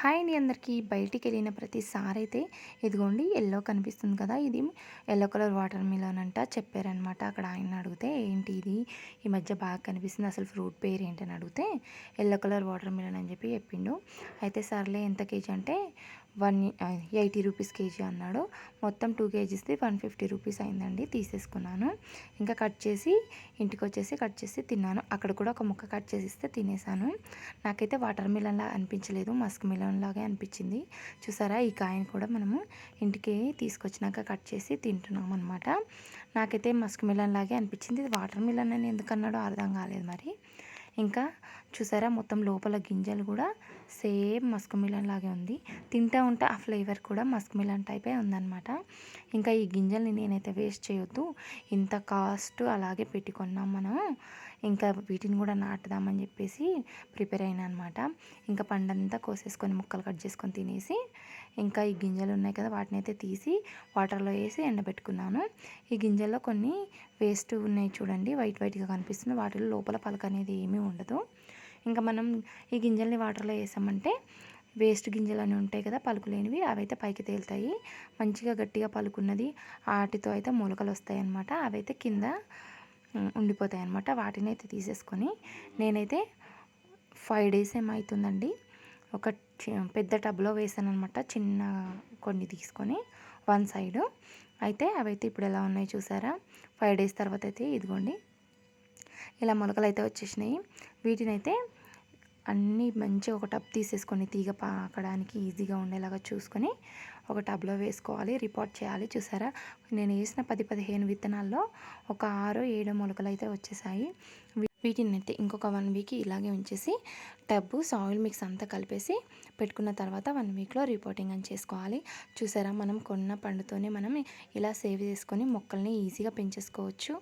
Hi అండి అందరికీ. బయటికెళ్ళిన ప్రతిసారి అయితే ఇదిగోండి యెల్లో కనిపిస్తుంది కదా! ఇది యెల్లో కలర్ వాటర్ మిలన్ అంట. చెప్పారనమాట అక్కడ ఆయన్ని అడిగితే, ఏంటి ఇది ఈ మధ్య బాగా కనిపిస్తుంది, అసలు ఫ్రూట్ పేరు ఏంటని అడిగితే యెల్లో కలర్ వాటర్ మిలన్ అని చెప్పి చెప్పిండు. అయితే సర్లే ఎంత కేజీ అంటే 80 రూపీస్ కేజీ అన్నాడు. మొత్తం 2 కేజీస్ది 150 రూపీస్ అయిందండి. తీసేసుకున్నాను. ఇంకా కట్ చేసి ఇంటికి వచ్చేసి కట్ చేసి తిన్నాను. అక్కడ కూడా ఒక ముక్క కట్ చేసి ఇస్తే తినేసాను. నాకైతే వాటర్ మిలన్లా అనిపించలేదు, మస్క్ మిలన్ లాగే అనిపించింది. చూసారా, ఈ కాయని కూడా మనము ఇంటికి తీసుకొచ్చినాక కట్ చేసి తింటున్నాం అనమాట. నాకైతే మస్క్ మిలన్ లాగే అనిపించింది. ఇది వాటర్ మిలన్ అని ఎందుకన్నాడో అర్థం కాలేదు మరి. ఇంకా చూసారా, మొత్తం లోపల గింజలు కూడా సేమ్ మస్క్ మిలన్ లాగే ఉంది. తింటూ ఉంటే ఆ ఫ్లేవర్ కూడా మస్క్ మిలన్ టైపే ఉందన్నమాట. ఇంకా ఈ గింజల్ని నేనైతే వేస్ట్ చేయొద్దు, ఇంత కాస్ట్ అలాగే పెట్టి కొన్నాం మనం, ఇంకా వీటిని కూడా నాటుదామని చెప్పేసి ప్రిపేర్ అయినా అనమాట. ఇంకా పండంతా కోసేసుకొని ముక్కలు కట్ చేసుకొని తినేసి, ఇంకా ఈ గింజలు ఉన్నాయి కదా వాటిని అయితే తీసి వాటర్లో వేసి ఎండబెట్టుకున్నాను. ఈ గింజల్లో కొన్ని వేస్ట్ ఉన్నాయి చూడండి, వైట్ వైట్గా కనిపిస్తుంది. వాటిలో లోపల పలక అనేది ఏమీ ఉండదు. ఇంకా మనం ఈ గింజల్ని వాటర్లో వేసామంటే వేస్ట్ గింజలు అని ఉంటాయి కదా, పలుకు లేనివి, అవైతే పైకి తేలుతాయి. మంచిగా గట్టిగా పలుకున్నది వాటితో అయితే మొలకలు వస్తాయి అన్నమాట. అవైతే కింద ఉండిపోతాయి అన్నమాట. వాటిని అయితే తీసేసుకొని నేనైతే 5 డేస్ ఏమవుతుందండి ఒక పెద్ద టబ్లో వేసాను అనమాట. చిన్న కొన్ని తీసుకొని వన్ సైడు. అయితే అవైతే ఇప్పుడు ఎలా ఉన్నాయి చూసారా. 5 డేస్ తర్వాత అయితే ఇదిగోండి ఇలా మొలకలు అయితే వచ్చేసినాయి. వీటినైతే అన్నీ మంచిగా ఒక టబ్ తీసేసుకొని తీగ పాకడానికి ఈజీగా ఉండేలాగా చూసుకొని ఒక టబ్లో వేసుకోవాలి, రిపోర్ట్ చేయాలి. చూసారా, నేను వేసిన 10-15 విత్తనాల్లో ఒక 6-7 మొలకలు అయితే వచ్చేసాయి. వీటిని అయితే ఇంకొక 1 వీక్ ఇలాగే ఉంచేసి టబ్బు సాయిల్ మిక్స్ అంతా కలిపేసి పెట్టుకున్న తర్వాత 1 వీక్లో రిపోర్టింగ్ అని చేసుకోవాలి. చూసారా, మనం కొన్న పండుతోనే మనం ఇలా సేవ్ చేసుకొని మొక్కల్ని ఈజీగా పెంచేసుకోవచ్చు.